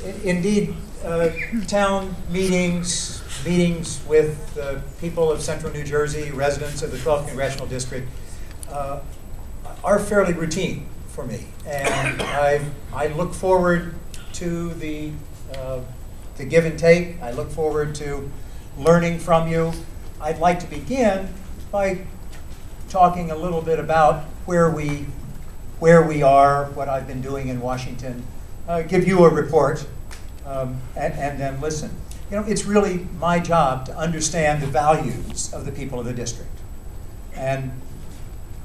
Indeed, town meetings, meetings with people of Central New Jersey, residents of the 12th Congressional District, are fairly routine for me. And I look forward to the give and take. I look forward to learning from you. I'd like to begin by talking a little bit about where we are, what I've been doing in Washington, give you a report, and then listen. You know, it's really my job to understand the values of the people of the district. And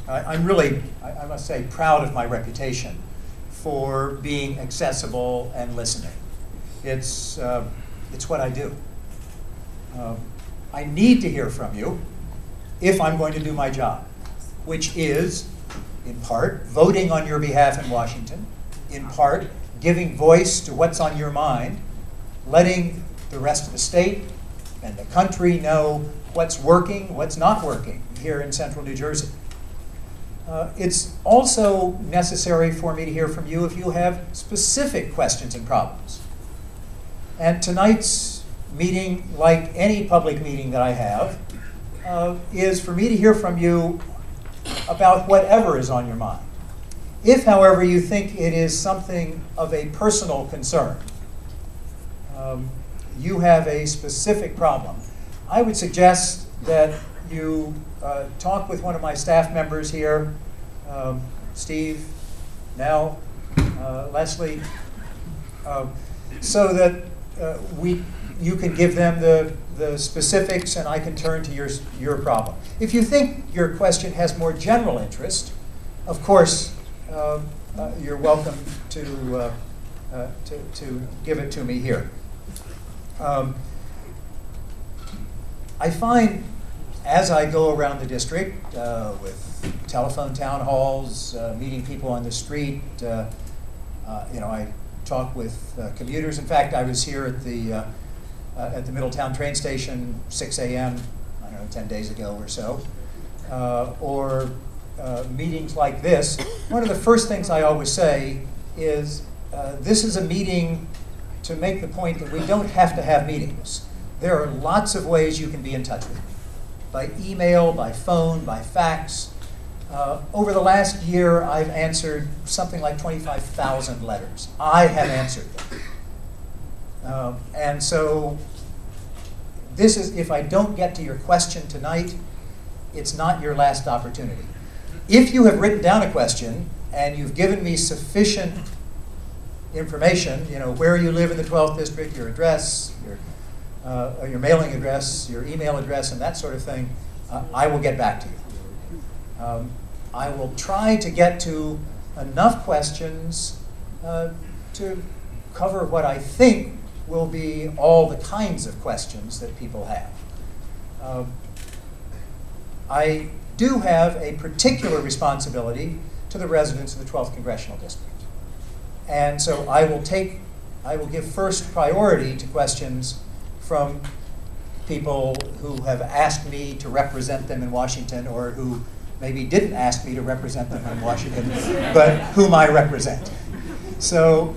I'm really, I must say, proud of my reputation for being accessible and listening. It's what I do. I need to hear from you if I'm going to do my job, which is, in part, voting on your behalf in Washington, in part, giving voice to what's on your mind, letting the rest of the state and the country know what's working, what's not working here in Central New Jersey. It's also necessary for me to hear from you if you have specific questions and problems. And tonight's meeting, like any public meeting that I have, is for me to hear from you about whatever is on your mind. If, however, you think it is something of a personal concern, you have a specific problem, I would suggest that you talk with one of my staff members here, Steve, Nell, Leslie, so that you can give them the specifics and I can turn to your problem. If you think your question has more general interest, of course, you're welcome to give it to me here. I find, as I go around the district with telephone town halls, meeting people on the street, I talk with commuters. In fact, I was here at the Middletown train station 6 a.m., I don't know, 10 days ago or so, or meetings like this. One of the first things I always say is this is a meeting to make the point that we don't have to have meetings. There are lots of ways you can be in touch with me, by email, by phone, by fax. Over the last year, I've answered something like 25,000 letters. I have answered them. And so this is, if I don't get to your question tonight, it's not your last opportunity. If you have written down a question and you've given me sufficient information, where you live in the 12th district, your address, your mailing address, your email address, and that sort of thing, I will get back to you. I will try to get to enough questions to cover what I think will be all the kinds of questions that people have. I do have a particular responsibility to the residents of the 12th Congressional District. And so I will give first priority to questions from people who have asked me to represent them in Washington, or who maybe didn't ask me to represent them in Washington, but whom I represent. So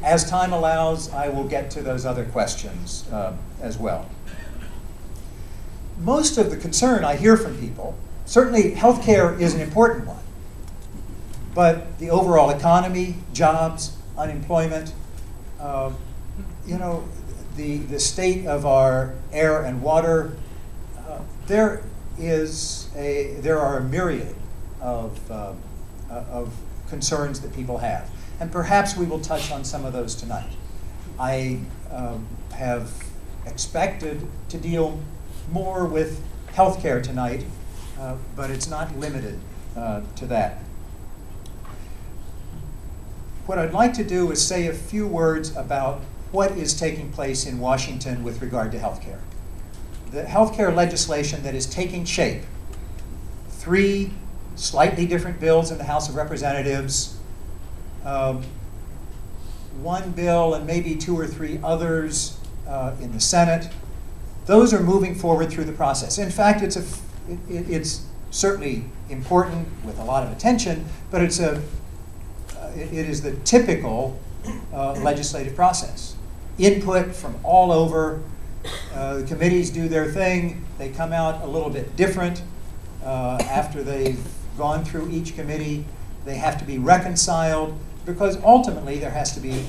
as time allows, I will get to those other questions as well. Most of the concern I hear from people, certainly healthcare is an important one, but the overall economy, jobs, unemployment, the state of our air and water, there are a myriad of concerns that people have. And perhaps we will touch on some of those tonight. I have expected to deal more with healthcare tonight, but it's not limited to that. What I'd like to do is say a few words about what is taking place in Washington with regard to healthcare. The healthcare legislation that is taking shape, 3 slightly different bills in the House of Representatives, 1 bill and maybe 2 or 3 others in the Senate. Those are moving forward through the process. In fact, it's certainly important with a lot of attention, but it is the typical legislative process. Input from all over. The committees do their thing. They come out a little bit different after they've gone through each committee. They have to be reconciled because ultimately there has to be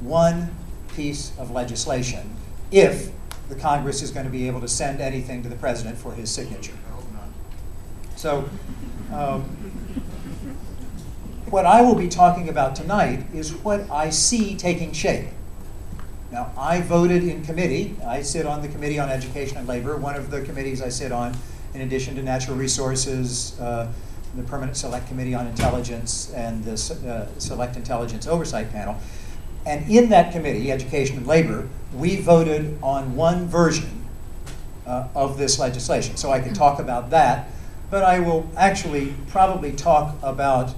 one piece of legislation if the Congress is going to be able to send anything to the president for his signature. So what I will be talking about tonight is what I see taking shape. Now, I voted in committee. I sit on the Committee on Education and Labor, one of the committees I sit on, in addition to Natural Resources, the Permanent Select Committee on Intelligence, and the Select Intelligence Oversight Panel. And in that committee, Education and Labor, we voted on one version of this legislation. So I can talk about that, but I will actually probably talk about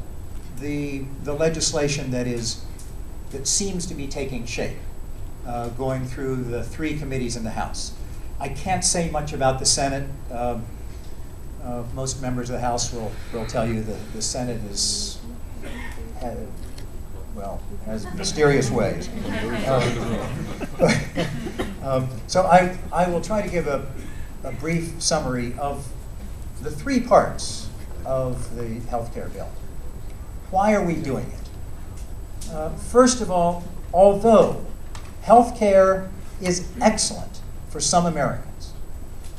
the legislation that seems to be taking shape, going through the 3 committees in the House. I can't say much about the Senate. Most members of the House will tell you that the Senate has mysterious ways. So I will try to give a brief summary of the 3 parts of the health care bill. Why are we doing it? First of all, although health care is excellent for some Americans,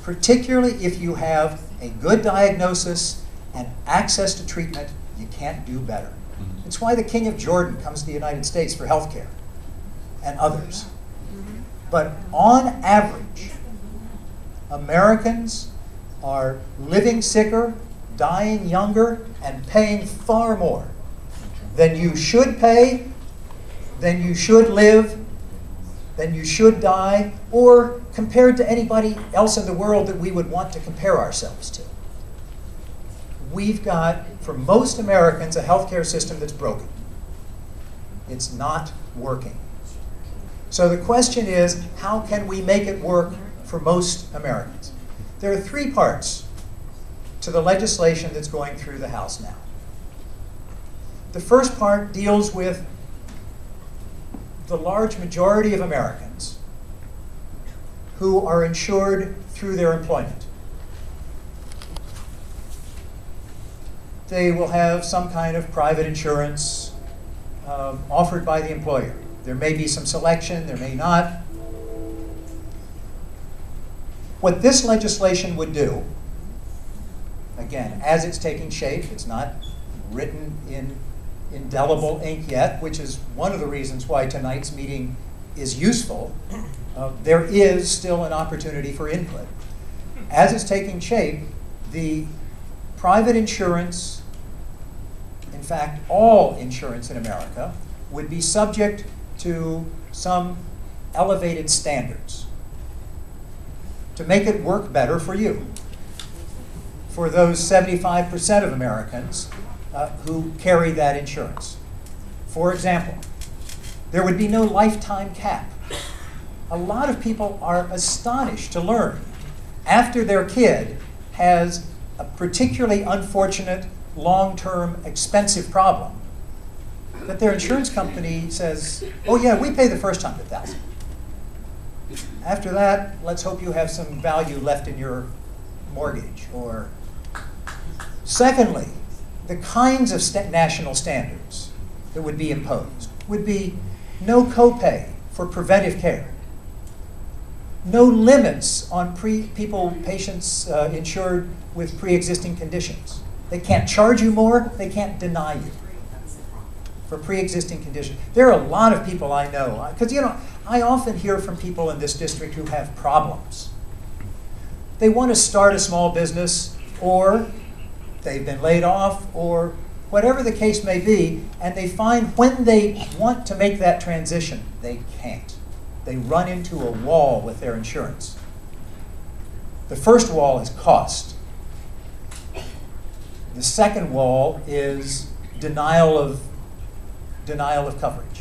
particularly if you have a good diagnosis and access to treatment, you can't do better. It's why the King of Jordan comes to the United States for health care, and others. But on average, Americans are living sicker, dying younger, and paying far more than you should pay, than you should live, than you should die, or compared to anybody else in the world that we would want to compare ourselves to. We've got, for most Americans, a healthcare system that's broken. It's not working. So the question is, how can we make it work for most Americans? There are 3 parts to the legislation that's going through the House now. The first part deals with the large majority of Americans who are insured through their employment. They will have some kind of private insurance offered by the employer. There may be some selection, there may not. What this legislation would do, again, as it's taking shape, it's not written in indelible ink yet, which is one of the reasons why tonight's meeting is useful. There is still an opportunity for input. As it's taking shape, the private insurance, in fact, all insurance in America, would be subject to some elevated standards to make it work better for you, for those 75% of Americans who carry that insurance. For example, there would be no lifetime cap. A lot of people are astonished to learn after their kid has a particularly unfortunate, long-term, expensive problem that their insurance company says, oh yeah, we pay the first $100,000. After that, let's hope you have some value left in your mortgage. Or secondly, the kinds of national standards that would be imposed would be no copay for preventive care, no limits on patients insured with pre-existing conditions. They can't charge you more, they can't deny you for pre-existing conditions. There are a lot of people I know, because I often hear from people in this district who have problems. They want to start a small business, or they've been laid off, or whatever the case may be, and they find when they want to make that transition, they can't. They run into a wall with their insurance. The first wall is cost. The second wall is denial of coverage.